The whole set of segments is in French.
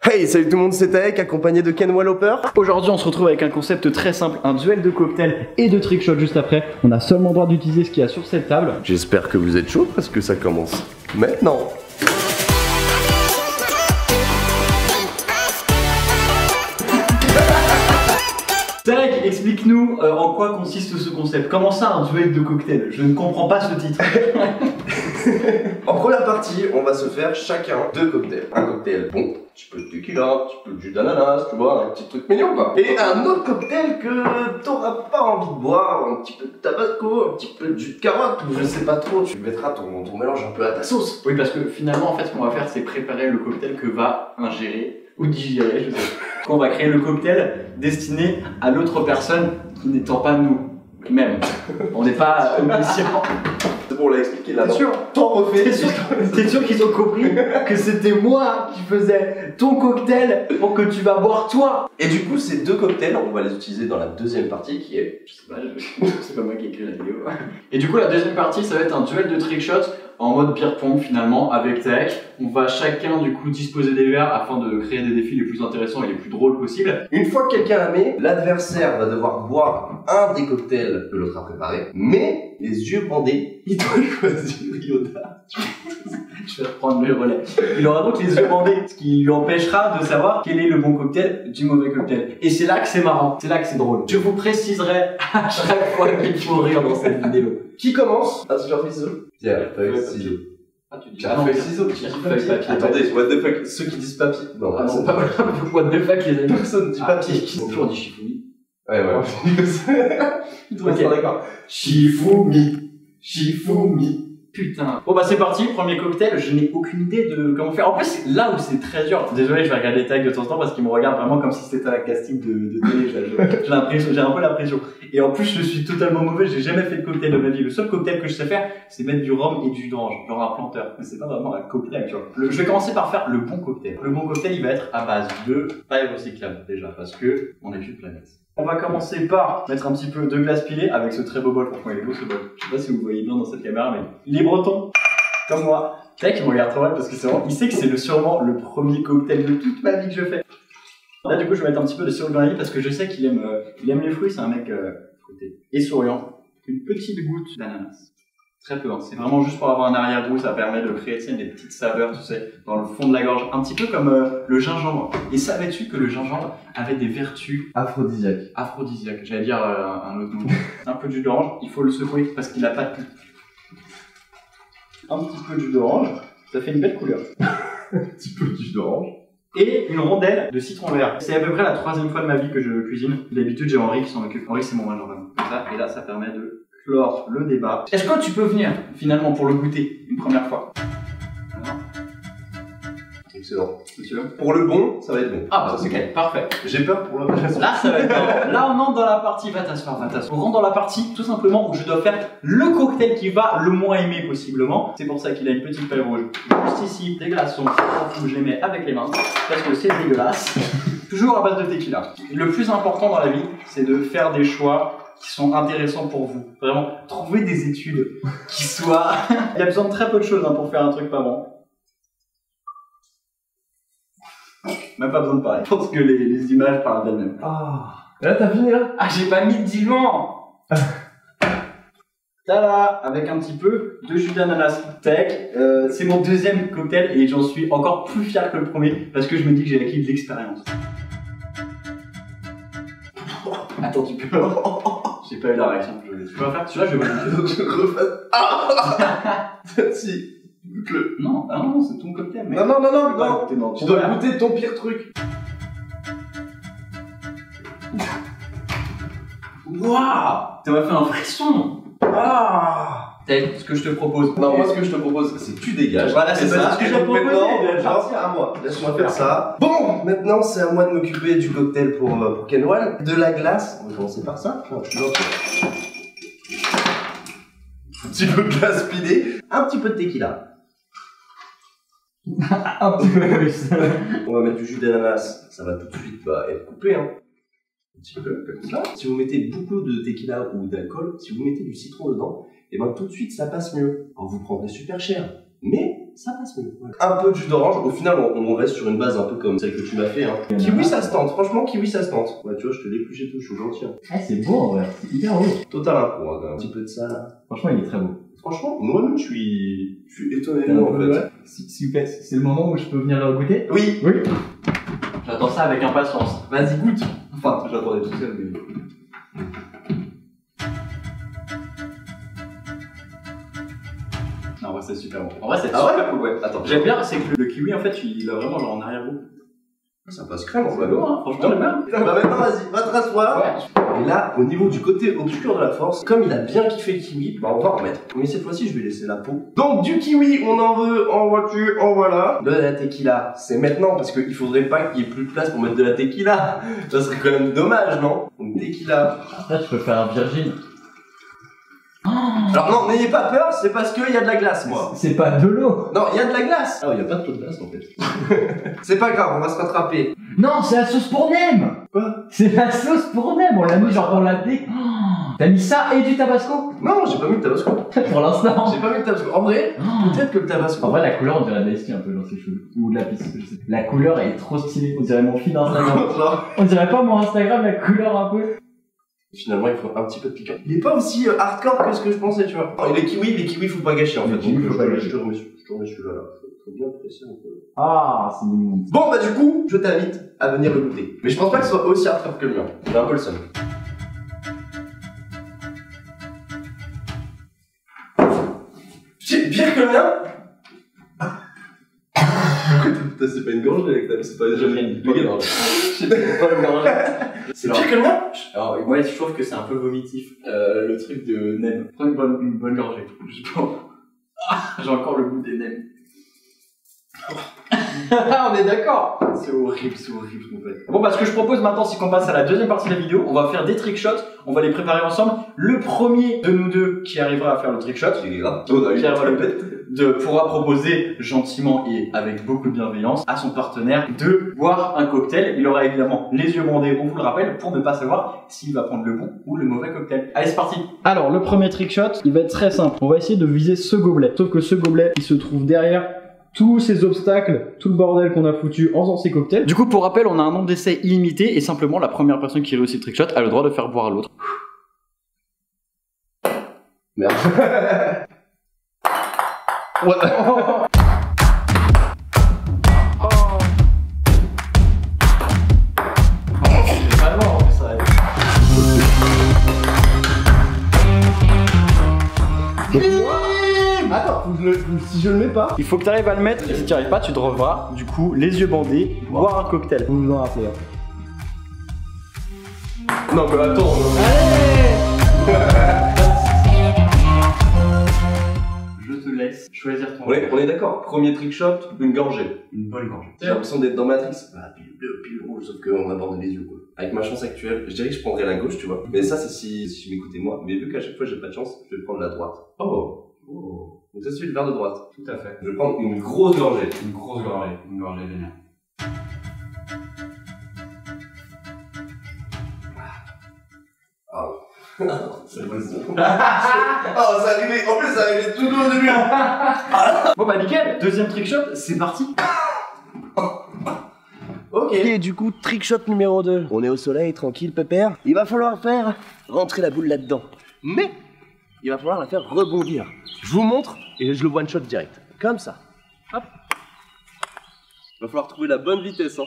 Hey, salut tout le monde, c'est Taek, accompagné de Ken Walloper. Aujourd'hui, on se retrouve avec un concept très simple, un duel de cocktails et de trickshot juste après. On a seulement le droit d'utiliser ce qu'il y a sur cette table. J'espère que vous êtes chaud parce que ça commence maintenant. Taek, explique-nous en quoi consiste ce concept. Comment ça, un duel de cocktails? Je ne comprends pas ce titre. En première partie, on va se faire chacun deux cocktails. Un cocktail bon, un petit peu de tequila, un petit peu de jus d'ananas, tu vois, un petit truc mignon quoi. Et un autre cocktail que t'auras pas envie de boire, un petit peu de tabasco, un petit peu de jus de carotte, ou je sais pas trop, tu mettras ton mélange un peu à ta sauce. Oui, parce que finalement, en fait, ce qu'on va faire, c'est préparer le cocktail que va ingérer ou digérer, je sais pas. On va créer le cocktail destiné à l'autre personne qui n'étant pas nous-mêmes. On n'est pas omniscient. C'est bon, on l'a expliqué là. T'es sûr? T'en refais. T'es sûr qu'ils ont compris que c'était moi qui faisais ton cocktail pour que tu vas boire toi? Et du coup, ces deux cocktails, on va les utiliser dans la deuxième partie qui est... Je sais pas, c'est pas moi qui ai écrit la vidéo. Et du coup, la deuxième partie, ça va être un duel de trickshot en mode beer pong finalement avec Taek. On va chacun du coup disposer des verres afin de créer des défis les plus intéressants et les plus drôles possibles. Une fois que quelqu'un l'a mis, l'adversaire va devoir boire un des cocktails que l'autre a préparé, mais les yeux bandés, il doit choisir Yoda. Je vais reprendre le relais. Il aura donc les yeux bandés, ce qui lui empêchera de savoir quel est le bon cocktail du mauvais cocktail. Et c'est là que c'est marrant, c'est là que c'est drôle. Je vous préciserai à chaque fois qu'il faut rire dans cette vidéo. Qui commence? Ah, c'est genre ciseaux. Tiens, feuille, ciseaux. Ah, tu dis feuille, ciseaux, tu dis feuille, papier. Attendez, what the fuck, ceux qui disent papier. Non, Ah, c'est pas vrai. What the fuck, les amis. Personne dit papier. Bonjour, on dit Shifumi. Ouais, Ok, d'accord. Shifumi. Shifumi. Putain. Bon bah c'est parti, premier cocktail, je n'ai aucune idée de comment faire. En plus, là où c'est très dur, désolé, je vais regarder Taek de temps en temps parce qu'il me regarde vraiment comme si c'était un casting de télé, j'ai l'impression, j'ai un peu la pression. Et en plus, je suis totalement mauvais, j'ai jamais fait de cocktail de ma vie. Le seul cocktail que je sais faire, c'est mettre du rhum et du jus d'orange, genre un planteur. Mais c'est pas vraiment un cocktail, tu vois. Je vais commencer par faire le bon cocktail. Le bon cocktail, il va être à base de paille recyclable déjà, parce que on est une planète. On va commencer par mettre un petit peu de glace pilée avec ce très beau bol. Franchement, il est beau ce bol. Je sais pas si vous voyez bien dans cette caméra, mais il est breton, comme moi. Taek, il me regarde trop mal parce que c'est vraiment, il sait que c'est sûrement le premier cocktail de toute ma vie que je fais. Là, du coup, je vais mettre un petit peu de sirop de vanille parce que je sais qu'il aime les fruits. C'est un mec fruité et souriant. Une petite goutte d'ananas. Très peu, hein. C'est vraiment juste pour avoir un arrière-goût, ça permet de créer des petites saveurs, tu sais, dans le fond de la gorge, un petit peu comme le gingembre. Et savais-tu que le gingembre avait des vertus aphrodisiaques? Aphrodisiaques, j'allais dire un autre mot. Un peu de jus d'orange, il faut le secouer parce qu'il n'a pas de pulpe. Un petit peu de jus d'orange, ça fait une belle couleur. Un petit peu de jus d'orange. Et une rondelle de citron vert. C'est à peu près la 3e fois de ma vie que je cuisine. D'habitude, j'ai Henri qui s'en occupe. Henri, c'est mon major comme ça. Et là, ça permet de clore le débat. Est-ce que tu peux venir, finalement, pour le goûter, une première fois? Excellent. Monsieur. Pour le bon, ça va être bon. Ah bah ok, parfait. J'ai peur pour le Là, ça va être bon. Là, on entre dans la partie, va t'asseoir. On rentre dans la partie, tout simplement, où je dois faire le cocktail qui va le moins aimer, possiblement. C'est pour ça qu'il a une petite paille rouge. Juste ici, des glaçons, où je les mets avec les mains, parce que c'est dégueulasse. Toujours à base de tequila. Le plus important dans la vie, c'est de faire des choix qui sont intéressants pour vous. Vraiment, trouver des études qui soient... Il y a besoin de très peu de choses pour faire un truc pas bon. Même pas besoin de parler. Je pense que les images parlent d'elles-mêmes. Ah. Là, t'as fini là? Ah, j'ai pas mis de diluant. Tada, avec un petit peu de jus d'ananas. Taek, c'est mon 2e cocktail et j'en suis encore plus fier que le premier parce que je me dis que j'ai acquis de l'expérience. Attends, tu peux... J'ai pas eu la réaction que je voulais. Tu peux faire celui-là, je vais le Donc je refasse. Ah. Si. Goûte-le. Non, ah non, c'est ton cocktail, mec. Non. Tu dois goûter ton pire truc. Waouh, ça m'a fait un frisson. Ah. Taek, ce que je te propose. Non, moi ce que je te propose, c'est que tu dégages. Voilà, c'est ça. Ce que je te propose. Maintenant, à moi. Laisse-moi faire ça. Bon, maintenant c'est à moi de m'occuper du cocktail pour Kenwal. De la glace. On va commencer par ça. Non, je suis gentil. Un petit peu de glace pilée. Un petit peu de tequila. Un petit peu plus. On va mettre du jus d'ananas. Ça va tout de suite être coupé, hein. Un petit peu comme ça. Si vous mettez beaucoup de tequila ou d'alcool, si vous mettez du citron dedans, et ben tout de suite ça passe mieux. Alors vous prendrez super cher, mais ça passe mieux. Ouais. Un peu de jus d'orange, au final on reste sur une base un peu comme celle que tu m'as fait. Hein. Kiwi ça se tente, franchement kiwi ça se tente. Ouais tu vois, je te l'épluche et tout, je suis gentil. Hein. Ah c'est beau en vrai, c'est hyper beau. Total impro, hein, un petit peu de ça là. Franchement il est très beau. Franchement, moi-même je suis étonné de moi en fait. Ouais. Super, c'est le moment où je peux venir goûter? Oui. Oui. J'attends ça avec impatience. Vas-y goûte. Enfin, j'attendais tout seul mais... Non, en vrai c'est super bon. En vrai c'est super cool, ouais. Attends, j'aime bien, c'est que le kiwi en fait il a vraiment genre en arrière-goût. Ça passe crème en fait. Hein, franchement j'aime bien. Bah maintenant vas-y, va te rasseoir. Ouais. Et là, au niveau du côté obscur de la force, comme il a bien kiffé le kiwi, bah on va en mettre. Mais cette fois-ci, je vais laisser la peau. Donc du kiwi, on en veut, en vois-tu, en voilà. De la tequila, c'est maintenant, parce qu'il faudrait pas qu'il y ait plus de place pour mettre de la tequila. Ça serait quand même dommage, non? Donc tequila. Après tu peux faire un virgin. Alors non, n'ayez pas peur, c'est parce qu'il y a de la glace, moi. C'est pas de l'eau. Non, il y a de la glace. Ah, il y a pas de glace en fait. C'est pas grave, on va se rattraper. Non, c'est la sauce pour Nem. Quoi? C'est la sauce pour Nem, on l'a mis genre dans la dé. T'as mis ça et du tabasco? Non, j'ai pas mis de tabasco. Pour l'instant. J'ai pas mis de tabasco. En vrai, peut-être que le tabasco. En vrai, la couleur, on dirait Daisy un peu dans ses cheveux. Ou de la piste, je sais. La couleur est trop stylée. On dirait mon feed Instagram. On dirait pas mon Instagram, la couleur un peu. Finalement, il faut un petit peu de piquant. Il est pas aussi hardcore que ce que je pensais, tu vois. Non, les kiwis, faut pas gâcher en fait. Kiwi, faut pas gâcher. Je te remets celui-là. Faut bien presser un peu. Ah, c'est mignon. Bon, bah du coup, je t'invite à venir le goûter. Mais je pense pas que ce soit aussi hardcore que le mien. J'ai un peu le seum. C'est pire que le mien. Putain, c'est pas une gorgée, c'est pas déjà une gorgée. C'est pas une gorgée. C'est pire que le mien. Alors, moi, je trouve que c'est un peu vomitif, le truc de Nem. Prends une bonne gorgée. J'ai encore le goût des nems. On est d'accord. C'est horrible en fait. Bon, bah ce que je propose maintenant, c'est qu'on passe à la deuxième partie de la vidéo. On va faire des trick shots. On va les préparer ensemble. Le premier de nous deux qui arrivera à faire le trick shot, pourra proposer gentiment et avec beaucoup de bienveillance à son partenaire de boire un cocktail. Il aura évidemment les yeux bandés, on vous le rappelle, pour ne pas savoir s'il va prendre le bon ou le mauvais cocktail. Allez, c'est parti. Alors, le premier trick shot, il va être très simple. On va essayer de viser ce gobelet. Sauf que ce gobelet, il se trouve derrière tous ces obstacles, tout le bordel qu'on a foutu en faisant ces cocktails. Du coup, pour rappel, on a un nombre d'essais illimité et simplement la première personne qui réussit le trick shot a le droit de faire boire à l'autre. Merde. Ouais. Attends, si je le mets pas. Il faut que tu arrives à le mettre et si tu n'y arrives pas, tu devras, du coup, les yeux bandés, boire un cocktail. Vous vous en rappelez. Non, mais attends. Allez. Je te laisse choisir ton. On est d'accord. Premier trick shot, une gorgée. Une bonne gorgée. J'ai l'impression d'être dans Matrix. Ah, pile rouge, sauf qu'on a bordé les yeux, quoi. Avec ma chance actuelle, je dirais que je prendrais la gauche, tu vois. Mais ça, c'est si je m'écoutais moi. Mais vu qu'à chaque fois j'ai pas de chance, je vais prendre la droite. Oh. Donc ça, c'est le verre de droite. Tout à fait. Je vais prendre une grosse gorgée. Une grosse gorgée. Une gorgée vénère. C'est bon. Oh, ça arrivait. En plus, ça arrivait tout au début. Bon bah nickel. Deuxième trick shot, c'est parti. Ok. Et du coup, trick shot numéro 2. On est au soleil, tranquille, pépère. Il va falloir faire rentrer la boule là-dedans. Mais il va falloir la faire rebondir. Je vous montre et je le one shot direct. Comme ça. Hop. Il va falloir trouver la bonne vitesse. Hein.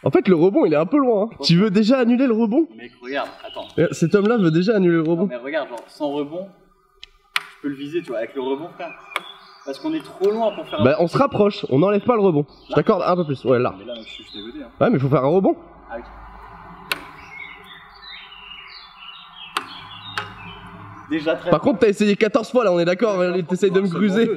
En fait, le rebond, il est un peu loin. Hein. Tu veux déjà annuler le rebond? Mec, regarde, attends. Cet homme-là veut déjà annuler le rebond. Non, mais regarde, genre, sans rebond, je peux le viser, tu vois, avec le rebond, frère. Parce qu'on est trop loin pour faire un... Bah, on se rapproche, on n'enlève pas le rebond. Là. Je t'accorde un peu plus, ouais, là. Mais là, je suis dégoûté. Hein. Ouais, mais il faut faire un rebond. Ah, ok. Déjà très... Par contre, t'as essayé 14 fois là, on est d'accord, t'essayes de me gruser.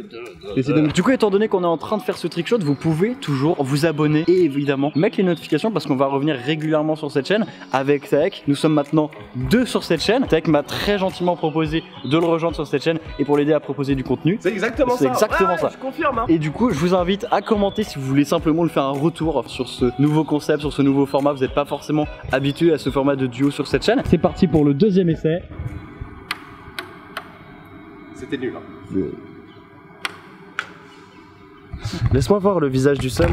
Du coup, étant donné qu'on est en train de faire ce trick shot, vous pouvez toujours vous abonner et évidemment mettre les notifications parce qu'on va revenir régulièrement sur cette chaîne avec Taek. Nous sommes maintenant 2 sur cette chaîne. Taek m'a très gentiment proposé de le rejoindre sur cette chaîne et pour l'aider à proposer du contenu. C'est exactement ça. C'est exactement ça. Je confirme. Hein. Et du coup, je vous invite à commenter si vous voulez simplement lui faire un retour sur ce nouveau concept, sur ce nouveau format. Vous n'êtes pas forcément habitué à ce format de duo sur cette chaîne. C'est parti pour le deuxième essai. C'était nul. Hein. Laisse-moi voir le visage du seul.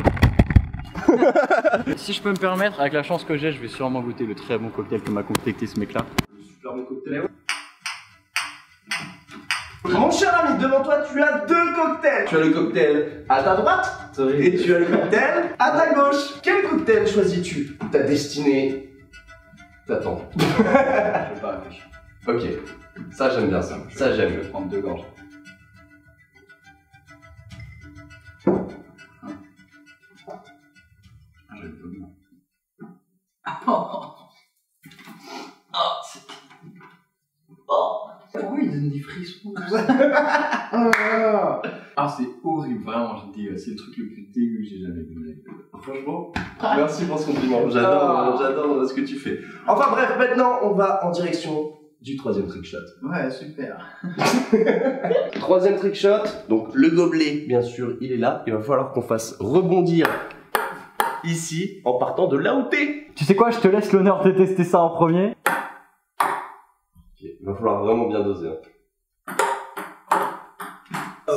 Si je peux me permettre, avec la chance que j'ai, je vais sûrement goûter le très bon cocktail que m'a concocté ce mec-là. Super bon cocktail. Mon cher ami, devant toi, tu as 2 cocktails. Tu as le cocktail à ta droite et tu as le cocktail à ta gauche. Quel cocktail choisis-tu? Ta destinée t'attend. Je vais pas réfléchir. Ok, ça j'aime bien ça. Ça j'aime. Je vais prendre 2 gorges. Pourquoi il donne des frissons? Ah, c'est horrible, vraiment, je dis, c'est le truc le plus dégueu que j'ai jamais vu. Franchement, merci pour ce compliment. J'adore ce que tu fais. Enfin bref, maintenant on va en direction du 3e trickshot. Ouais, super. 3e trickshot, donc le gobelet, bien sûr, il est là. Il va falloir qu'on fasse rebondir ici en partant de là où t'es. Tu sais quoi, je te laisse l'honneur de tester ça en premier. Okay. Il va falloir vraiment bien doser. Hein.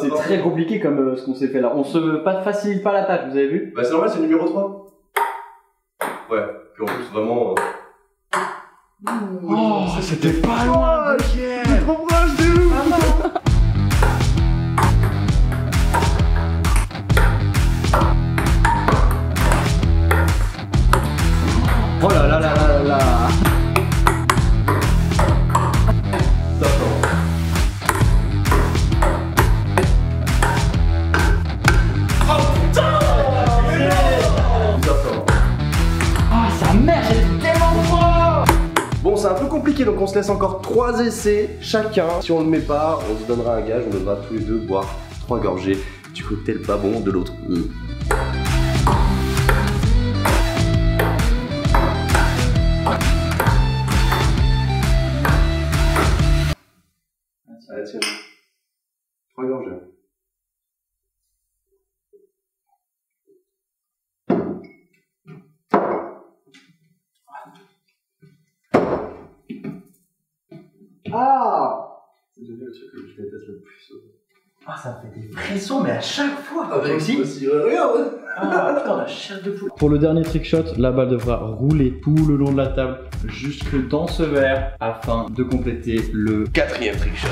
C'est très compliqué comme ce qu'on s'est fait là. On se facilite pas la tâche, vous avez vu? Bah c'est normal, c'est le numéro 3. Ouais, puis en plus vraiment... Oh, c'était pas loin. C'est trop proche de ouf. Oh là là là là là. Bon, c'est un peu compliqué, donc on se laisse encore 3 essais chacun. Si on le met pas, on se donnera un gage, on devra tous les 2 boire 3 gorgées du cocktail pas bon de l'autre. Allez, tiens. 3 gorgées. Ah! C'est devenu le truc que je déteste le plus. Ah, ça me fait des frissons, mais à chaque fois. Avec aussi, regarde. Ah putain, la chair de poule. Pour le dernier trickshot, la balle devra rouler tout le long de la table jusque dans ce verre afin de compléter le 4e trickshot.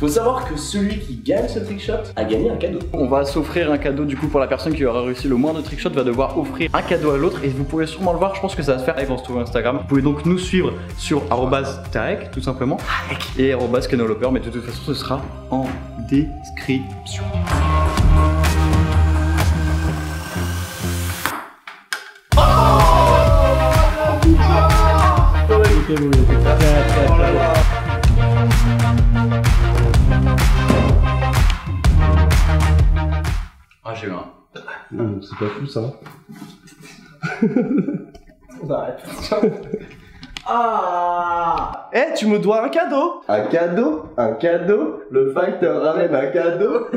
Faut savoir que celui qui gagne ce trickshot a gagné un cadeau. On va s'offrir un cadeau du coup pour la personne qui aura réussi le moins de trickshot va devoir offrir un cadeau à l'autre et vous pourrez sûrement le voir, je pense que ça va se faire avec on se trouve Instagram. Vous pouvez donc nous suivre sur @tarek tout simplement et @kenoloper, mais de toute façon ce sera en description. Ah, j'ai eu un. C'est pas fou ça. On arrête. Ah! Eh, tu me dois un cadeau! Un cadeau? Un cadeau? Le fighter ramène un cadeau!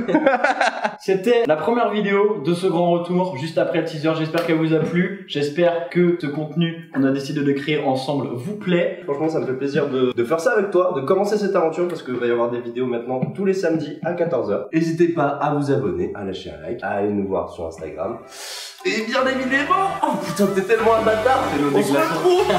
C'était la première vidéo de ce grand retour, juste après le teaser. J'espère qu'elle vous a plu. J'espère que ce contenu qu'on a décidé de créer ensemble vous plaît. Franchement, ça me fait plaisir de faire ça avec toi, de commencer cette aventure parce qu'il va y avoir des vidéos maintenant tous les samedis à 14 h. N'hésitez pas à vous abonner, à lâcher un like, à aller nous voir sur Instagram. Et bien évidemment, oh putain, t'es tellement un bâtard! On se retrouve!